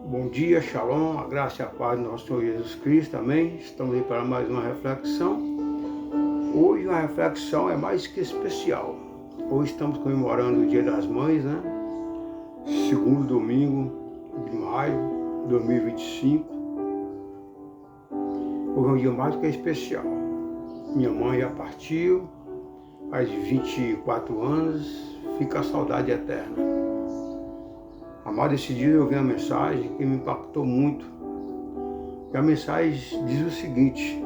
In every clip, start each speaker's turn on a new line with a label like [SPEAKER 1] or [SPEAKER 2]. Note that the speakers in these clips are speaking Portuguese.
[SPEAKER 1] Bom dia, shalom, a graça e a paz do nosso Senhor Jesus Cristo, amém? Estamos aí para mais uma reflexão. Hoje a reflexão é mais que especial. Hoje estamos comemorando o Dia das Mães, né? Segundo domingo de maio de 2025. Hoje é um dia mais que especial. Minha mãe já partiu, faz 24 anos, fica a saudade eterna. Amado, esse dia eu vi uma mensagem que me impactou muito. E a mensagem diz o seguinte: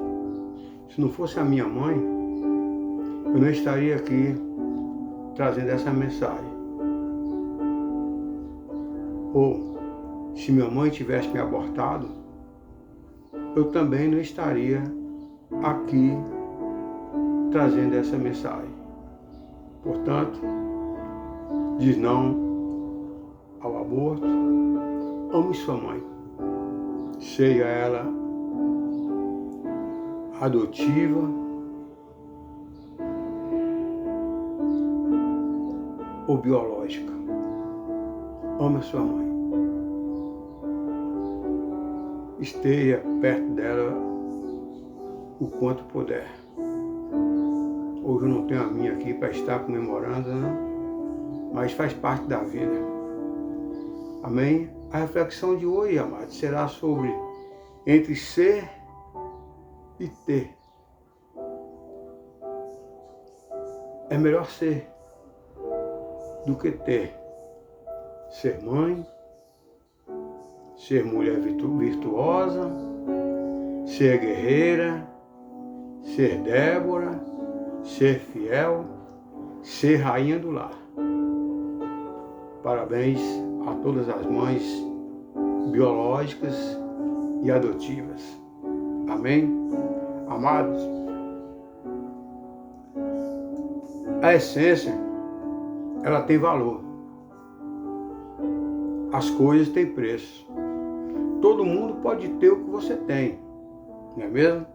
[SPEAKER 1] se não fosse a minha mãe, eu não estaria aqui trazendo essa mensagem. Ou, se minha mãe tivesse me abortado, eu também não estaria aqui trazendo essa mensagem. Portanto, diz não ao aborto, ame sua mãe, seja ela adotiva ou biológica, ame a sua mãe, esteja perto dela o quanto puder. Hoje eu não tenho a minha aqui para estar comemorando, né? Mas faz parte da vida. Amém? A reflexão de hoje, amados, será sobre entre ser e ter. É melhor ser do que ter. Ser mãe, ser mulher virtuosa, ser guerreira, ser Débora, ser fiel, ser rainha do lar. Parabéns a todas as mães biológicas e adotivas. Amém? Amados, a essência, ela tem valor. As coisas têm preço. Todo mundo pode ter o que você tem, não é mesmo?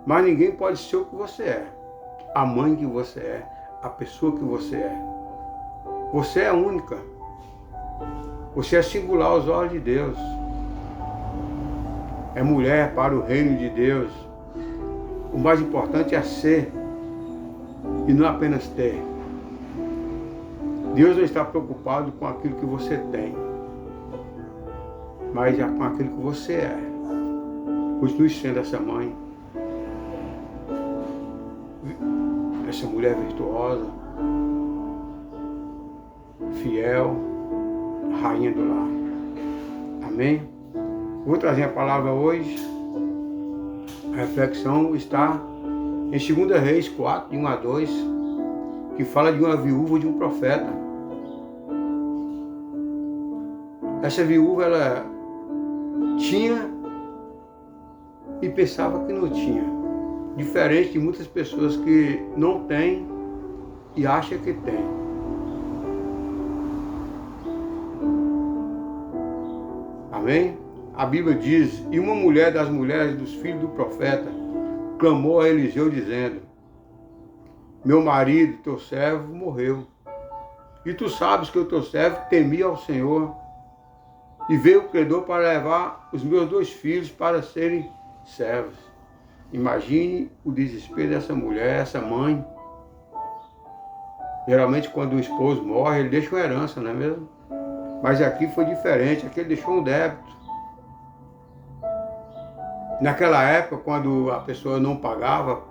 [SPEAKER 1] Mas ninguém pode ser o que você é. A mãe que você é, a pessoa que você é. Você é única. Você é singular aos olhos de Deus. É mulher para o reino de Deus. O mais importante é ser e não apenas ter. Deus não está preocupado com aquilo que você tem, mas com aquilo que você é. Continue sendo essa mãe, essa mulher virtuosa, fiel, rainha do lar. Amém? Vou trazer a palavra hoje. A reflexão está em 2 Reis 4, de 1 a 2, que fala de uma viúva de um profeta. Essa viúva, ela tinha e pensava que não tinha. Diferente de muitas pessoas que não têm e acham que têm. Amém? A Bíblia diz: e uma mulher das mulheres dos filhos do profeta clamou a Eliseu dizendo: meu marido, teu servo, morreu. E tu sabes que o teu servo temia ao Senhor. E veio o credor para levar os meus 2 filhos para serem servos. Imagine o desespero dessa mulher, essa mãe. Geralmente quando o esposo morre, ele deixa uma herança, não é mesmo? Mas aqui foi diferente, aqui ele deixou um débito. Naquela época, quando a pessoa não pagava,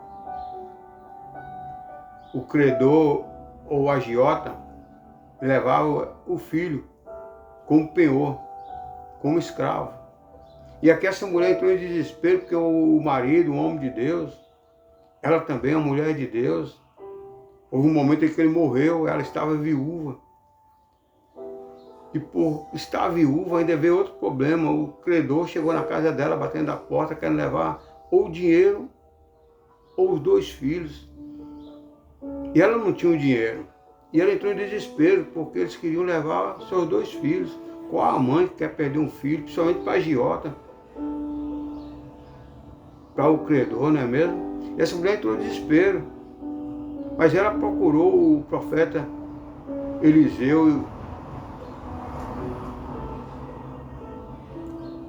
[SPEAKER 1] o credor ou o agiota levava o filho como penhor, como escravo. E aqui essa mulher entrou em desespero porque o marido, um homem de Deus, ela também é uma mulher de Deus. Houve um momento em que ele morreu, ela estava viúva. E por estar viúva ainda veio outro problema. O credor chegou na casa dela, batendo na porta, querendo levar ou o dinheiro ou os 2 filhos. E ela não tinha o dinheiro. E ela entrou em desespero, porque eles queriam levar seus 2 filhos. Qual a mãe que quer perder um filho, principalmente para a agiota? Para o credor, não é mesmo? E essa mulher entrou em desespero. Mas ela procurou o profeta Eliseu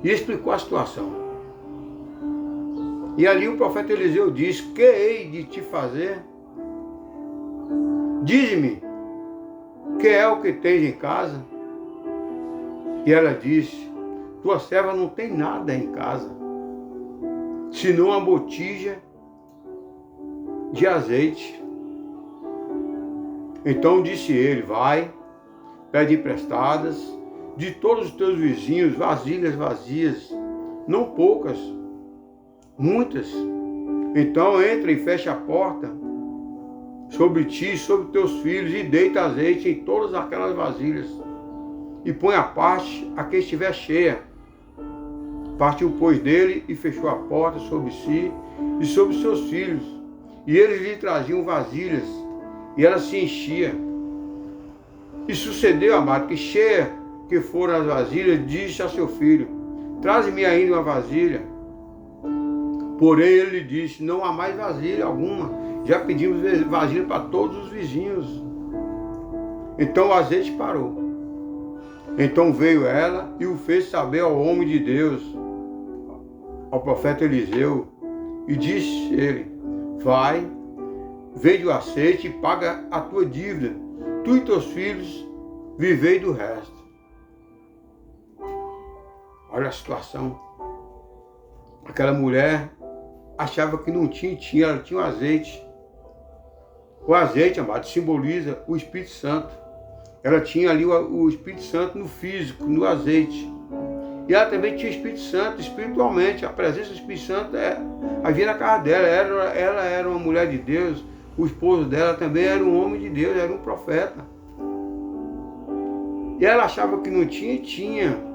[SPEAKER 1] e explicou a situação. E ali o profeta Eliseu disse: que hei de te fazer? Dize-me, que é o que tens em casa? E ela disse: tua serva não tem nada em casa, senão uma botija de azeite. Então disse ele: vai, pede emprestadas de todos os teus vizinhos vasilhas vazias, não poucas, muitas. Então entra e fecha a porta sobre ti e sobre teus filhos, e deita azeite em todas aquelas vasilhas, e põe a parte a quem estiver cheia. Partiu, pois, dele e fechou a porta sobre si e sobre seus filhos, e eles lhe traziam vasilhas, e ela se enchia. E sucedeu, amado, que cheia que foram as vasilhas, disse a seu filho: traze-me ainda uma vasilha. Porém ele lhe disse: não há mais vasilha alguma, já pedimos vasilha para todos os vizinhos. Então o azeite parou. Então veio ela e o fez saber ao homem de Deus, ao profeta Eliseu, e disse ele: vai, vende o azeite e paga a tua dívida, tu e teus filhos vivei do resto. Olha a situação. Aquela mulher achava que não tinha, ela tinha o azeite. O azeite, amado, simboliza o Espírito Santo. Ela tinha ali o Espírito Santo no físico, no azeite. E ela também tinha o Espírito Santo espiritualmente. A presença do Espírito Santo havia na casa dela. Ela era uma mulher de Deus. O esposo dela também era um homem de Deus, era um profeta. E ela achava que não tinha, e tinha.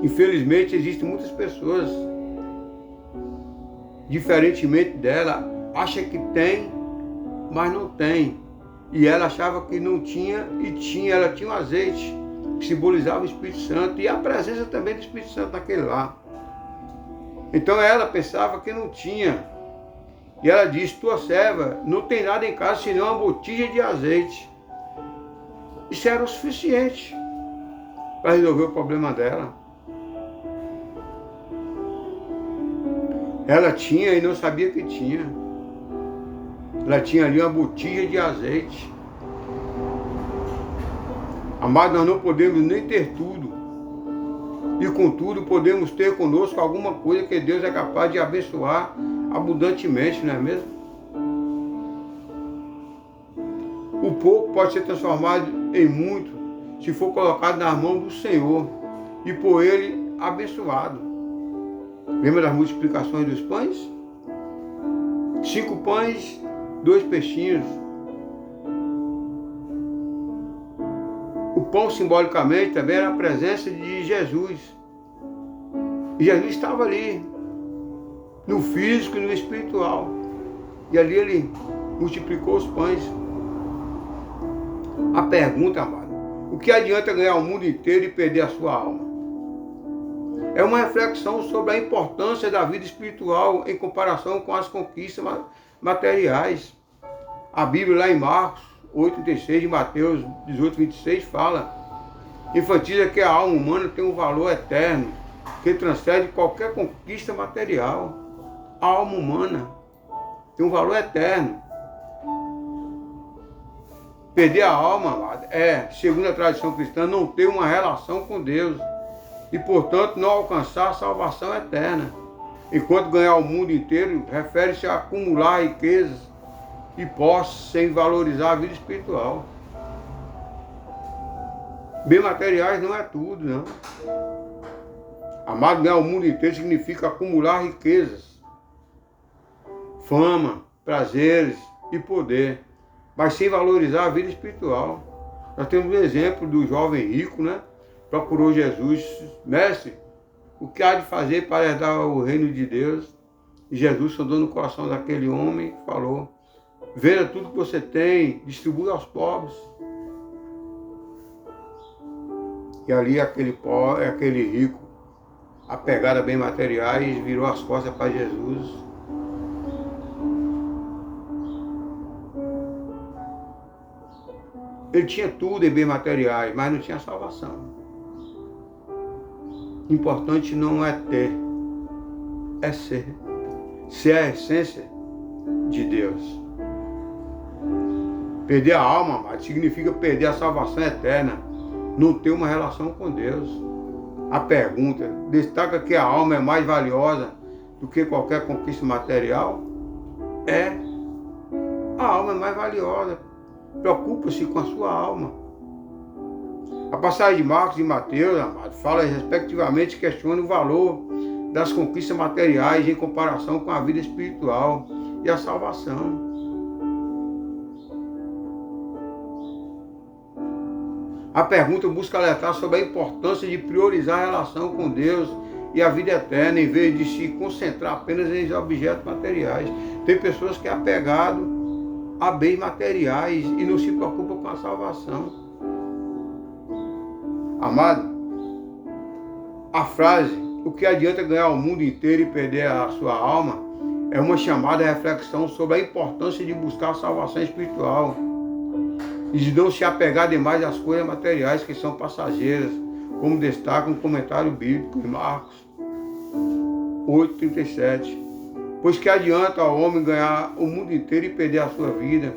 [SPEAKER 1] Infelizmente, existem muitas pessoas, diferentemente dela, acham que tem, mas não tem. E ela achava que não tinha, e tinha. Ela tinha um azeite que simbolizava o Espírito Santo e a presença também do Espírito Santo naquele lá. Então ela pensava que não tinha. E ela disse: tua serva não tem nada em casa senão uma botija de azeite. Isso era o suficiente para resolver o problema dela. Ela tinha e não sabia que tinha. Ela tinha ali uma botija de azeite. Amado, nós não podemos nem ter tudo. E contudo podemos ter conosco alguma coisa que Deus é capaz de abençoar abundantemente, não é mesmo? O pouco pode ser transformado em muito se for colocado nas mãos do Senhor e por Ele abençoado. Lembra das multiplicações dos pães? 5 pães, 2 peixinhos. O pão simbolicamente também era a presença de Jesus. E Jesus estava ali, no físico e no espiritual. E ali ele multiplicou os pães. A pergunta, amado: o que adianta ganhar o mundo inteiro e perder a sua alma? É uma reflexão sobre a importância da vida espiritual em comparação com as conquistas materiais. A Bíblia lá em Marcos 8,36 e Mateus 18,26 fala, enfatiza que a alma humana tem um valor eterno que transcende qualquer conquista material. A alma humana tem um valor eterno. Perder a alma, amado, segundo a tradição cristã, não ter uma relação com Deus e, portanto, não alcançar a salvação eterna. Enquanto ganhar o mundo inteiro refere-se a acumular riquezas e posses sem valorizar a vida espiritual. Bem materiais não é tudo, não. Amado, ganhar o mundo inteiro significa acumular riquezas, fama, prazeres e poder, mas sem valorizar a vida espiritual. Nós temos um exemplo do jovem rico, né? Procurou Jesus: mestre, o que há de fazer para herdar o reino de Deus? E Jesus sondou no coração daquele homem e falou: venda tudo que você tem, distribua aos pobres. E ali aquele rico, apegado a bem materiais, virou as costas para Jesus. Ele tinha tudo em bem materiais, mas não tinha salvação. Importante não é ter, é ser. Ser a essência de Deus. Perder a alma, amado, significa perder a salvação eterna. Não ter uma relação com Deus. A pergunta destaca que a alma é mais valiosa do que qualquer conquista material? É. A alma é mais valiosa. Preocupa-se com a sua alma. A passagem de Marcos e Mateus, amado, fala respectivamente, questiona o valor das conquistas materiais em comparação com a vida espiritual e a salvação. A pergunta busca alertar sobre a importância de priorizar a relação com Deus e a vida eterna, em vez de se concentrar apenas em objetos materiais. Tem pessoas que é apegado a bens materiais e não se preocupam com a salvação. Amado, a frase, o que adianta ganhar o mundo inteiro e perder a sua alma, é uma chamada à reflexão sobre a importância de buscar a salvação espiritual e de não se apegar demais às coisas materiais que são passageiras, como destaca um comentário bíblico em Marcos 8,37. Pois que adianta ao homem ganhar o mundo inteiro e perder a sua vida?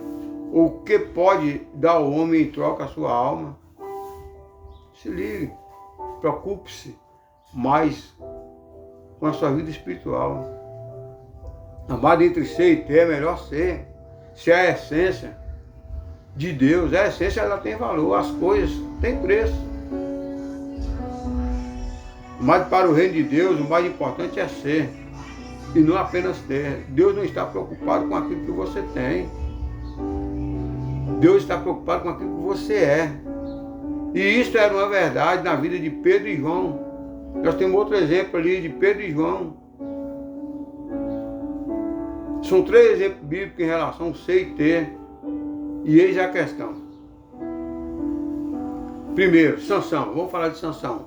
[SPEAKER 1] Ou o que pode dar ao homem em troca a sua alma? Se ligue, preocupe-se mais com a sua vida espiritual. Amado, entre ser e ter é melhor ser. Se é a essência de Deus, a essência ela tem valor, as coisas têm preço. Mas para o reino de Deus, o mais importante é ser e não apenas ter. Deus não está preocupado com aquilo que você tem. Deus está preocupado com aquilo que você é. E isso era uma verdade na vida de Pedro e João. Nós temos outro exemplo ali de Pedro e João. São 3 exemplos bíblicos em relação a ser e ter. E eis a questão. Primeiro, Sansão. Vamos falar de Sansão.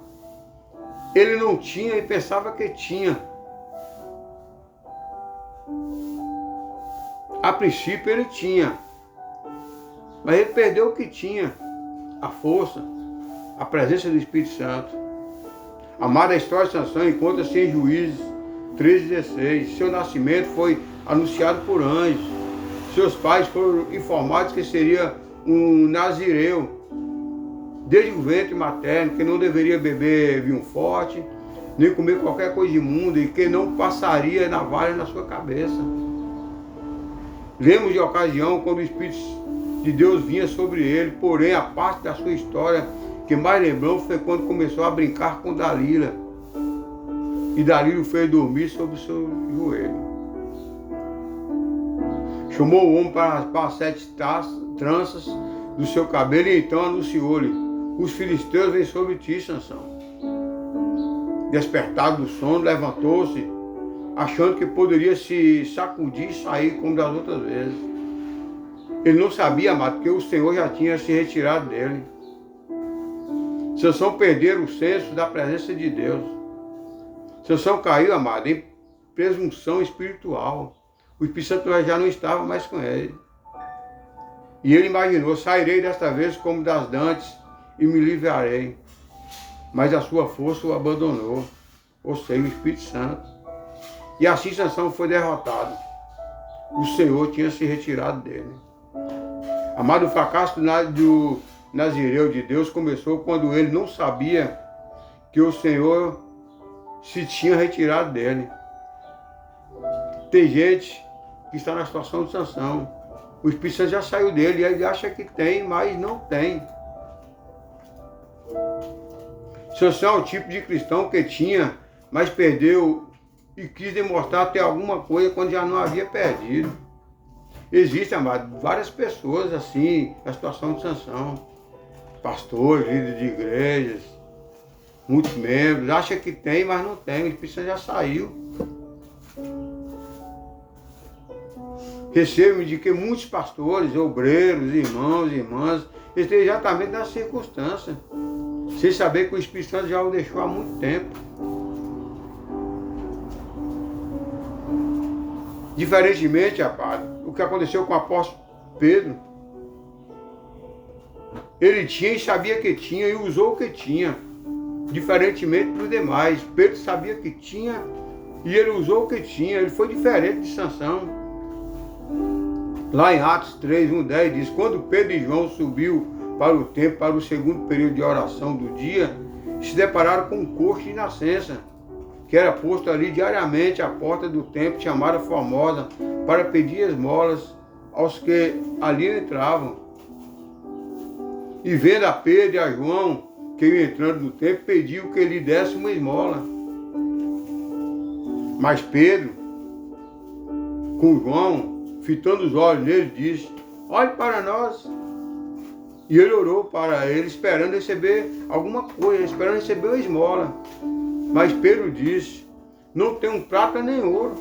[SPEAKER 1] Ele não tinha e pensava que tinha. A princípio ele tinha. Mas ele perdeu o que tinha. A força, a presença do Espírito Santo. Amada, a história de Sansão encontra-se em Juízes 13,16. Seu nascimento foi anunciado por anjos. Seus pais foram informados que seria um nazireu, desde o ventre materno, que não deveria beber vinho forte, nem comer qualquer coisa imunda, e que não passaria navalha na sua cabeça. Lemos de ocasião quando o Espírito de Deus vinha sobre ele, porém a parte da sua história que mais lembramos foi quando começou a brincar com Dalila. E Dalila o fez dormir sobre o seu joelho. Chamou o homem para as 7 tranças do seu cabelo e então anunciou-lhe: os filisteus vêm sobre ti, Sansão. Despertado do sono, levantou-se, achando que poderia se sacudir e sair como das outras vezes. Ele não sabia, amado, que o Senhor já tinha se retirado dele. Sansão perdeu o senso da presença de Deus. Sansão caiu, amado, em presunção espiritual. O Espírito Santo já não estava mais com ele. E ele imaginou: sairei desta vez como das dantes e me livrarei. Mas a sua força o abandonou, ou seja, o Espírito Santo. E assim Sansão foi derrotado. O Senhor tinha se retirado dele. Amado, o fracasso do nazireu de Deus começou quando ele não sabia que o Senhor se tinha retirado dele. Tem gente que está na situação de Sansão. O Espírito Santo já saiu dele e ele acha que tem, mas não tem. Sansão é o tipo de cristão que tinha, mas perdeu e quis demonstrar ter alguma coisa quando já não havia perdido. Existem, amado, várias pessoas assim, na situação de Sansão. Pastores, líderes de igrejas, muitos membros, acham que tem, mas não tem. O Espírito Santo já saiu. Recebo de que muitos pastores, obreiros, irmãos e irmãs, estão exatamente nessa circunstância, sem saber que o Espírito Santo já o deixou há muito tempo. Diferentemente, rapaz, o que aconteceu com o apóstolo Pedro, ele tinha e sabia que tinha e usou o que tinha. diferentemente dos demais. Pedro sabia que tinha e ele usou o que tinha. Ele foi diferente de Sansão. Lá em Atos 3, 1:10 diz: quando Pedro e João subiu para o templo, para o segundo período de oração do dia, se depararam com um coxo de nascença, que era posto ali diariamente à porta do templo, chamada Formosa, para pedir esmolas aos que ali entravam. E vendo a Pedro e a João, que iam entrando no templo, pediu que lhe desse uma esmola. Mas Pedro, com João, fitando os olhos nele, disse: olhe para nós. E ele orou para ele, esperando receber alguma coisa, esperando receber uma esmola. Mas Pedro disse: não tenho prata nem ouro,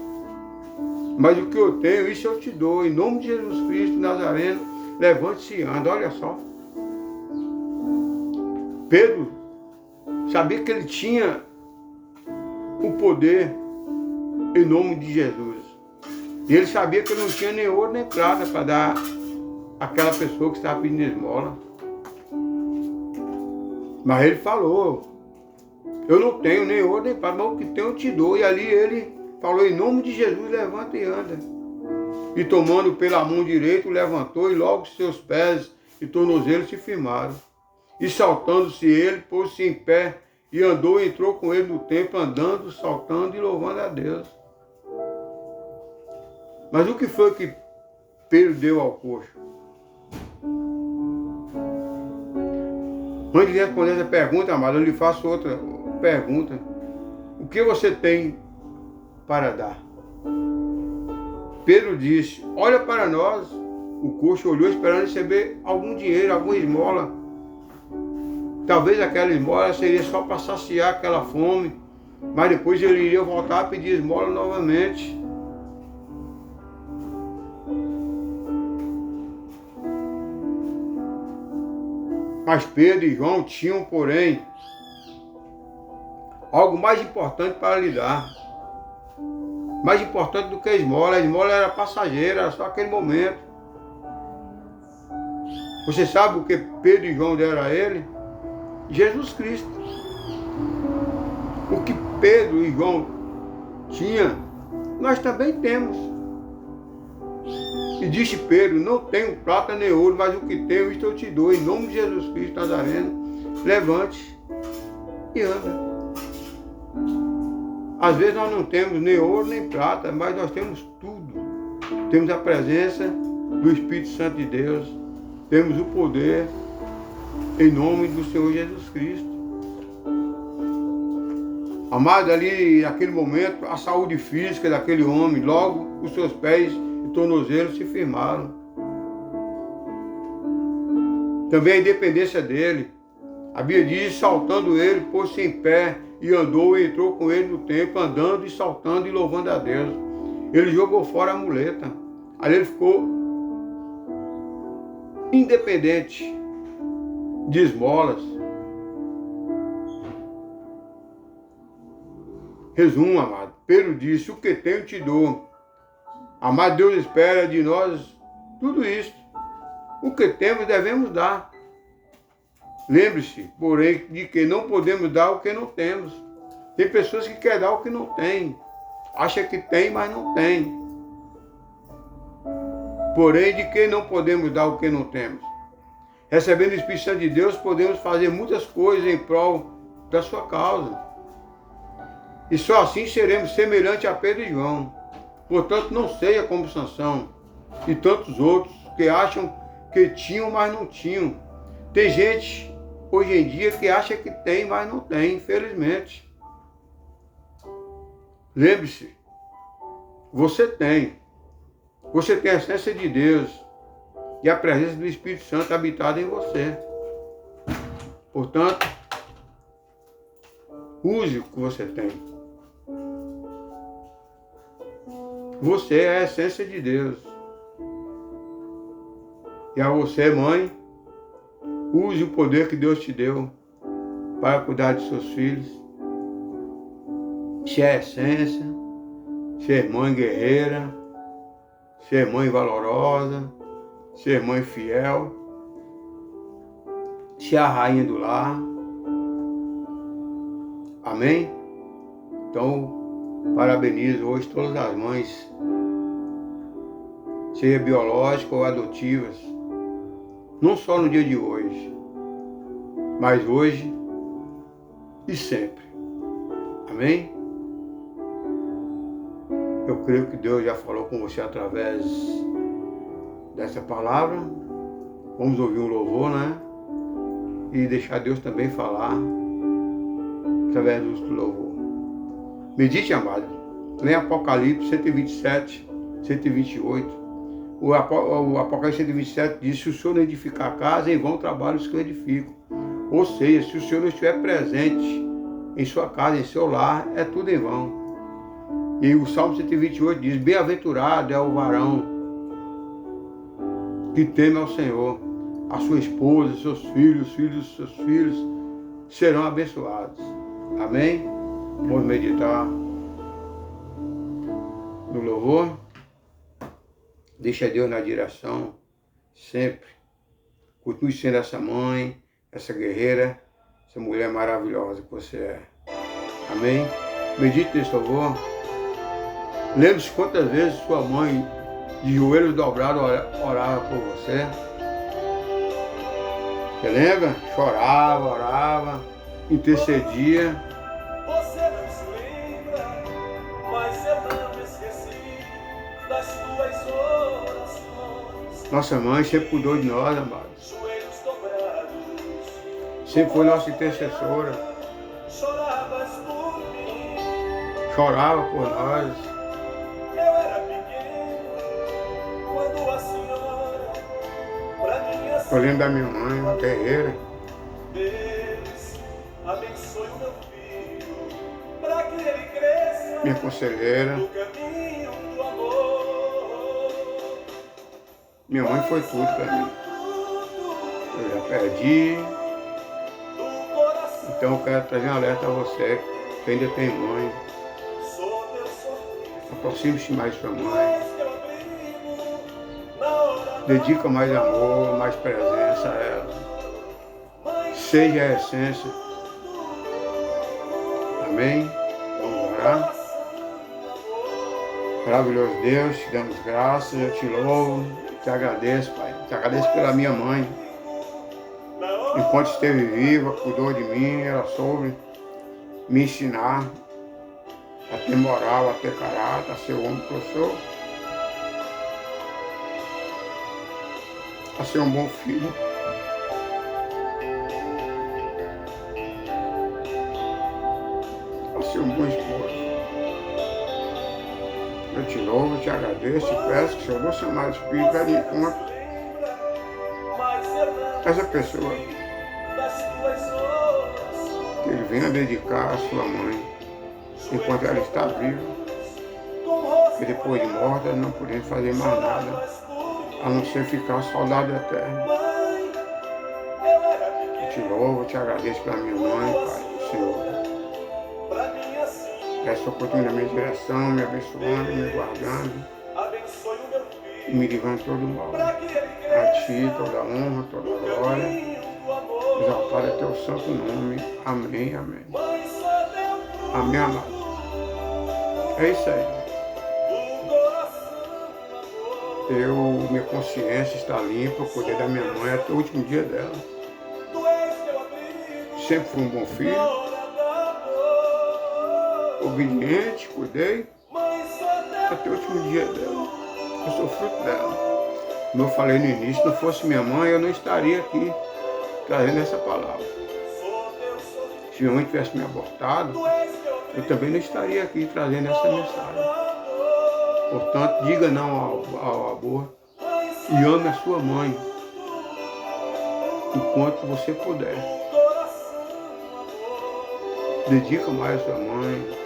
[SPEAKER 1] mas o que eu tenho, isso eu te dou. Em nome de Jesus Cristo Nazareno, levante-se e anda. Olha só. Pedro sabia que ele tinha o poder em nome de Jesus. E ele sabia que ele não tinha nem ouro nem prata para dar àquela pessoa que estava pedindo esmola. Mas ele falou: eu não tenho nem ouro nem prata, mas o que tenho eu te dou. E ali ele falou: em nome de Jesus, levanta e anda. E tomando pela mão direita, levantou, e logo seus pés e tornozelos se firmaram. E saltando-se ele, pôs-se em pé, e andou e entrou com ele no templo, andando, saltando e louvando a Deus. Mas o que foi que Pedro deu ao coxo? Antes de responder essa pergunta, amado, eu lhe faço outra pergunta. O que você tem para dar? Pedro disse: olha para nós. O coxo olhou esperando receber algum dinheiro, alguma esmola. Talvez aquela esmola seria só para saciar aquela fome, mas depois ele iria voltar a pedir esmola novamente. Mas Pedro e João tinham, porém, algo mais importante para lhe dar. Mais importante do que a esmola. A esmola era passageira, era só aquele momento. Você sabe o que Pedro e João deram a ele? Jesus Cristo. O que Pedro e João tinham, nós também temos. E disse Pedro: não tenho prata nem ouro, mas o que tenho, isto eu te dou. Em nome de Jesus Cristo Nazareno, levante e anda. Às vezes nós não temos nem ouro nem prata, mas nós temos tudo. Temos a presença do Espírito Santo de Deus. Temos o poder em nome do Senhor Jesus Cristo. Amado, ali naquele momento, a saúde física daquele homem, logo os seus pés e tornozelos se firmaram. Também a independência dele. A Bíblia diz: saltando ele, pôs-se em pé e andou e entrou com ele no templo, andando e saltando e louvando a Deus. Ele jogou fora a muleta. Ali ele ficou independente de esmolas. Resumo, amado. Pedro disse: o que tenho te dou. Amado, Deus espera de nós tudo isso. O que temos devemos dar. Lembre-se, porém, de que não podemos dar o que não temos. Tem pessoas que querem dar o que não tem. Acha que tem, mas não tem. Porém, de que não podemos dar o que não temos. Recebendo o Espírito Santo de Deus, podemos fazer muitas coisas em prol da sua causa. E só assim seremos semelhantes a Pedro e João. Portanto, não seja como Sansão e tantos outros que acham que tinham, mas não tinham. Tem gente hoje em dia que acha que tem, mas não tem, infelizmente. Lembre-se, você tem. Você tem a essência de Deus e a presença do Espírito Santo habitada em você. Portanto, use o que você tem. Você é a essência de Deus. E a você, mãe, use o poder que Deus te deu para cuidar de seus filhos. Ser a essência, ser mãe guerreira, ser mãe valorosa, ser mãe fiel, ser a rainha do lar. Amém? Então, parabenizo hoje todas as mães, seja biológicas ou adotivas, não só no dia de hoje, mas hoje e sempre. Amém? Eu creio que Deus já falou com você através dessa palavra. Vamos ouvir um louvor, né? E deixar Deus também falar através do louvor. Medite, amado. Leia Apocalipse 127, 128. O Apocalipse 127 diz: se o Senhor não edificar a casa, em vão trabalham os que o edificam. Ou seja, se o Senhor não estiver presente em sua casa, em seu lar, é tudo em vão. E o Salmo 128 diz: bem-aventurado é o varão que teme ao Senhor. A sua esposa, seus filhos, os filhos dos seus filhos serão abençoados. Amém? Vamos meditar no louvor. Deixa Deus na direção, sempre. Continue sendo essa mãe, essa guerreira, essa mulher maravilhosa que você é. Amém? Medite nesse louvor. Lembre-se quantas vezes sua mãe, de joelhos dobrados, orava por você. Você lembra? Chorava, orava, intercedia.
[SPEAKER 2] Você não se lembra, mas eu não esqueci das tuas orações.
[SPEAKER 1] Nossa mãe sempre cuidou de nós, amados.
[SPEAKER 2] Joelhos dobrados,
[SPEAKER 1] Sempre foi nossa intercessora.
[SPEAKER 2] choravas por mim.
[SPEAKER 1] Chorava por nós.
[SPEAKER 2] Eu era pequeno quando a senhora, pra mim assim,
[SPEAKER 1] Eu lembro da minha mãe, uma guerreira.
[SPEAKER 2] Deus abençoe o meu filho, pra que ele cresça
[SPEAKER 1] Minha conselheira.
[SPEAKER 2] no caminho do amor.
[SPEAKER 1] Minha mãe foi tudo para mim. Eu já perdi.
[SPEAKER 2] Do coração,
[SPEAKER 1] Então eu quero trazer um alerta a você que ainda tem mãe.
[SPEAKER 2] sou teu sorriso,
[SPEAKER 1] Aproxime-se mais de sua mãe.
[SPEAKER 2] és teu abrigo, na hora da
[SPEAKER 1] Dedica mais amor, mais presença a ela.
[SPEAKER 2] mãe.
[SPEAKER 1] Seja a essência. Amém? Vamos orar. Maravilhoso Deus, te damos graças, eu te louvo, te agradeço, Pai. Te agradeço pela minha mãe. Enquanto esteve viva, cuidou de mim, ela soube me ensinar a ter moral, a ter caráter, a ser o homem que eu sou, a ser um bom filho. A ser um bom esposo. Eu te louvo, te agradeço e peço que o Senhor do seu amado Espírito vai de encontro a essa pessoa, que ele venha dedicar a sua mãe enquanto ela está viva, que depois de morta não podemos fazer mais nada, a não ser ficar saudade eterna. Eu te louvo, te agradeço pela minha mãe, Pai, Senhor. Peço oportunamente direção, me abençoando, me guardando e me livrando de todo mal. A Ti toda a honra, toda a glória. Exaltado é Teu santo nome. Amém, amém. Amém, amado. É isso aí. Minha consciência está limpa, eu cuidei da minha mãe até o último dia dela. Sempre fui um bom filho, obediente, cuidei até o último dia dela. Eu sou fruto dela. Como eu falei no início, se não fosse minha mãe, eu não estaria aqui trazendo essa palavra. Se minha mãe tivesse me abortado, eu também não estaria aqui trazendo essa mensagem. Portanto, diga não ao aborto e ame a sua mãe enquanto você puder. Dedica mais a sua mãe.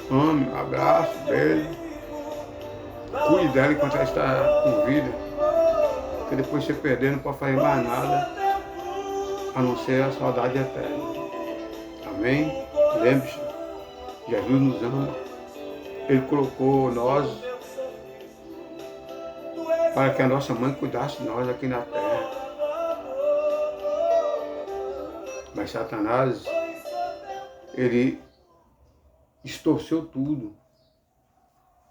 [SPEAKER 1] Ame, abraço, beijo. Cuide dela enquanto ela está com vida. Porque depois você perder não pode fazer mais nada a não ser a saudade eterna. Amém? Lembre-se, Jesus nos ama. Ele colocou nós para que a nossa mãe cuidasse de nós aqui na terra. Mas Satanás ele distorceu tudo.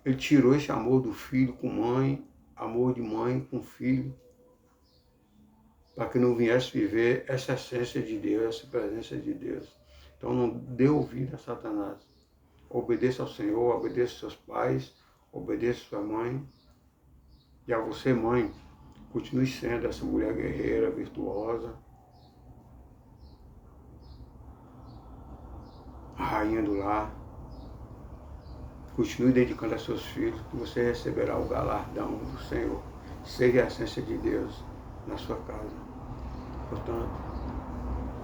[SPEAKER 1] Ele tirou esse amor do filho com mãe, amor de mãe com filho, para que não viesse viver essa essência de Deus, essa presença de Deus. Então não dê ouvido a Satanás. Obedeça ao Senhor, obedeça aos seus pais, obedeça a sua mãe. E a você, mãe, continue sendo essa mulher guerreira, virtuosa, a rainha do lar. Continue dedicando a seus filhos, que você receberá o galardão do Senhor. Seja a essência de Deus na sua casa. Portanto,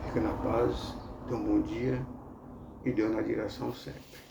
[SPEAKER 1] fique na paz, tenha um bom dia e Deus na direção sempre.